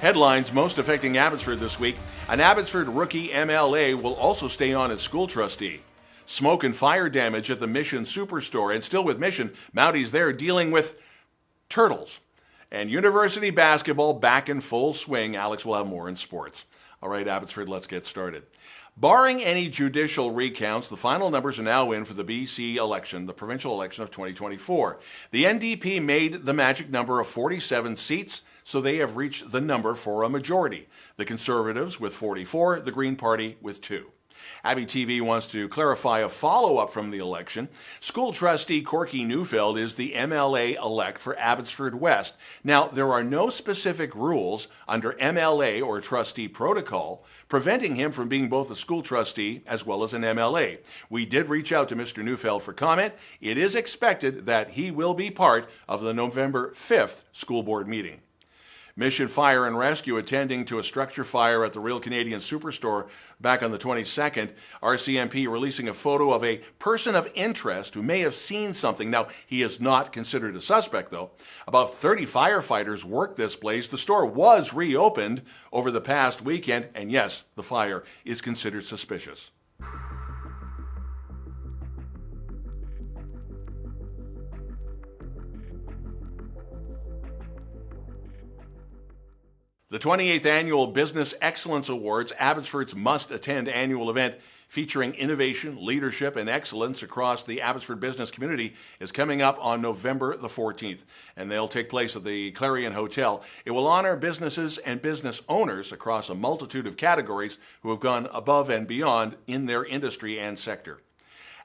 Headlines most affecting Abbotsford this week. An Abbotsford rookie MLA will also stay on as school trustee. Smoke and fire damage at the Mission Superstor. And still with Mission, Mounties there dealing with turtles. And university basketball back in full swing. Alex will have more in sports. All right, Abbotsford, let's get started. Barring any judicial recounts, the final numbers are now in for the BC election, the provincial election of 2024. The NDP made the magic number of 47 seats, so they have reached the number for a majority. The Conservatives with 44, the Green Party with 2. abbyTV wants to clarify a follow-up from the election. School Trustee Corky Neufeld is the MLA-elect for Abbotsford West. Now, there are no specific rules under MLA or trustee protocol preventing him from being both a school trustee as well as an MLA. We did reach out to Mr. Neufeld for comment. It is expected that he will be part of the November 5th school board meeting. Mission Fire and Rescue attending to a structure fire at the Real Canadian Superstore back on the 22nd. RCMP releasing a photo of a person of interest who may have seen something. Now, he is not considered a suspect, though. About 30 firefighters worked this place. The store was reopened over the past weekend, and yes, the fire is considered suspicious. The 28th Annual Business Excellence Awards, Abbotsford's must-attend annual event featuring innovation, leadership, and excellence across the Abbotsford business community, is coming up on November the 14th, and they'll take place at the Cari Hotel. It will honor businesses and business owners across a multitude of categories who have gone above and beyond in their industry and sector.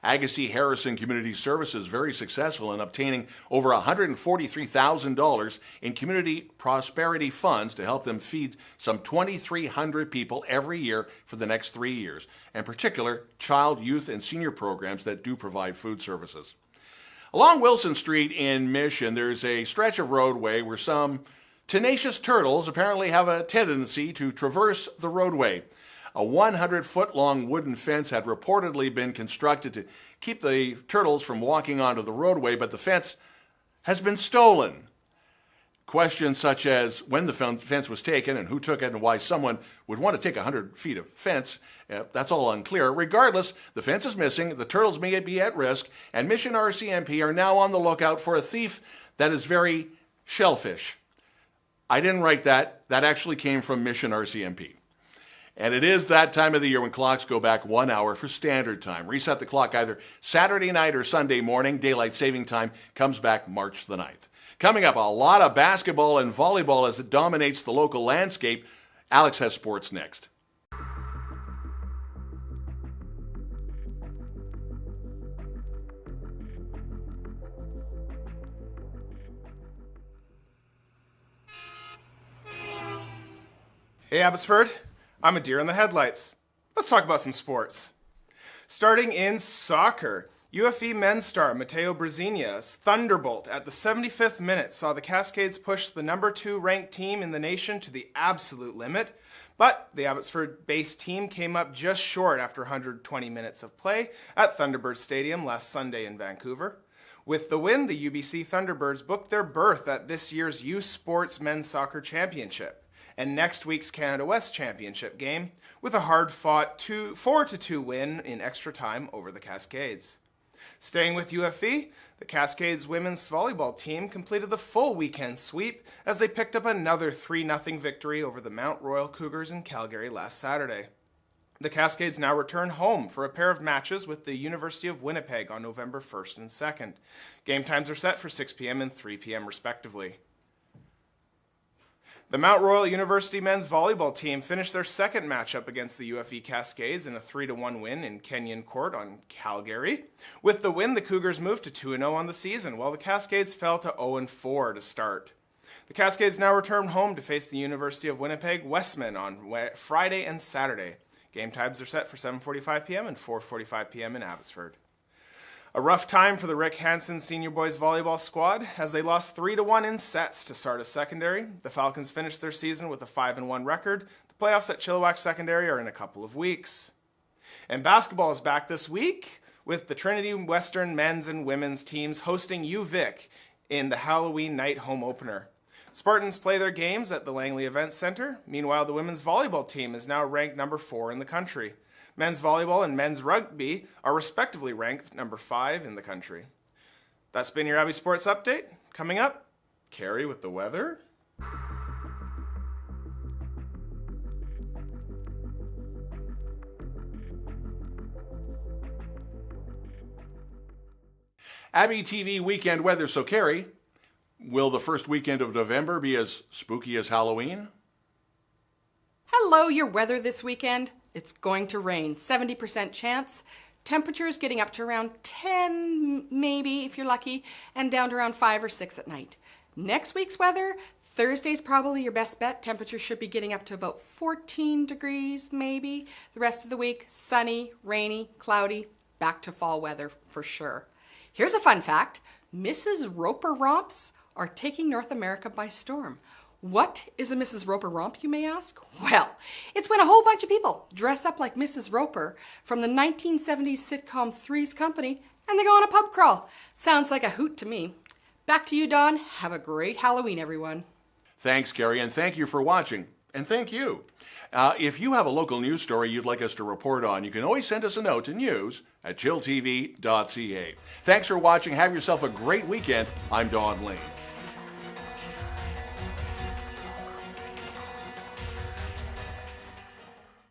Agassiz Harrison Community Services very successful in obtaining over $143,000 in community prosperity funds to help them feed some 2,300 people every year for the next 3 years, in particular child, youth, and senior programs that do provide food services. Along Wilson Street in Mission, there's a stretch of roadway where some tenacious turtles apparently have a tendency to traverse the roadway. A 100-foot-long wooden fence had reportedly been constructed to keep the turtles from walking onto the roadway, but the fence has been stolen. Questions such as when the fence was taken and who took it and why someone would want to take 100 feet of fence, that's all unclear. Regardless, the fence is missing, the turtles may be at risk, and Mission RCMP are now on the lookout for a thief that is very shellfish. I didn't write that. That actually came from Mission RCMP. And it is that time of the year when clocks go back 1 hour for standard time. Reset the clock either Saturday night or Sunday morning. Daylight saving time comes back March the 9th. Coming up, a lot of basketball and volleyball as it dominates the local landscape. Alex has sports next. Hey Abbotsford, I'm a deer in the headlights. Let's talk about some sports. Starting in soccer, UFE men's star Mateo Brezinia's thunderbolt at the 75th minute saw the Cascades push the number 2 ranked team in the nation to the absolute limit, but the Abbotsford-based team came up just short after 120 minutes of play at Thunderbird Stadium last Sunday in Vancouver. With the win, the UBC Thunderbirds booked their berth at this year's U Sports Men's Soccer Championship and next week's Canada West Championship game, with a hard-fought 4-2 win in extra time over the Cascades. Staying with UFE, the Cascades women's volleyball team completed the full weekend sweep as they picked up another 3-0 victory over the Mount Royal Cougars in Calgary last Saturday. The Cascades now return home for a pair of matches with the University of Winnipeg on November 1st and 2nd. Game times are set for 6 p.m. and 3 p.m. respectively. The Mount Royal University men's volleyball team finished their second matchup against the UFE Cascades in a 3-1 win in Kenyon Court on Calgary. With the win, the Cougars moved to 2-0 on the season, while the Cascades fell to 0-4 to start. The Cascades now return home to face the University of Winnipeg Westmen on Friday and Saturday. Game times are set for 7:45 p.m. and 4:45 p.m. in Abbotsford. A rough time for the Rick Hansen Senior Boys Volleyball squad as they lost 3-1 in sets to Sardis Secondary. The Falcons finished their season with a 5-1 record. The playoffs at Chilliwack Secondary are in a couple of weeks. And basketball is back this week with the Trinity Western men's and women's teams hosting UVic in the Hallowe'en night home opener. Spartans play their games at the Langley Events Center. Meanwhile, the women's volleyball team is now ranked number 4 in the country. Men's volleyball and men's rugby are respectively ranked number 5 in the country. That's been your Abbey Sports Update. Coming up, Cari with the weather. Abbey TV weekend weather. So, Cari, will the first weekend of November be as spooky as Halloween? Hello, your weather this weekend. It's going to rain, 70% chance. Temperatures getting up to around 10, maybe, if you're lucky, and down to around 5 or 6 at night. Next week's weather, Thursday's probably your best bet. Temperatures should be getting up to about 14 degrees, maybe. The rest of the week, sunny, rainy, cloudy, back to fall weather for sure. Here's a fun fact. Mrs. Roper romps are taking North America by storm. What is a Mrs. Roper romp, you may ask? Well, it's when a whole bunch of people dress up like Mrs. Roper from the 1970s sitcom Three's Company and they go on a pub crawl. Sounds like a hoot to me. Back to you, Dawn. Have a great Halloween, everyone. Thanks, Cari, and thank you for watching. And thank you. If you have a local news story you'd like us to report on, you can always send us a note to news@chilltv.ca. Thanks for watching. Have yourself a great weekend. I'm Don Lehn.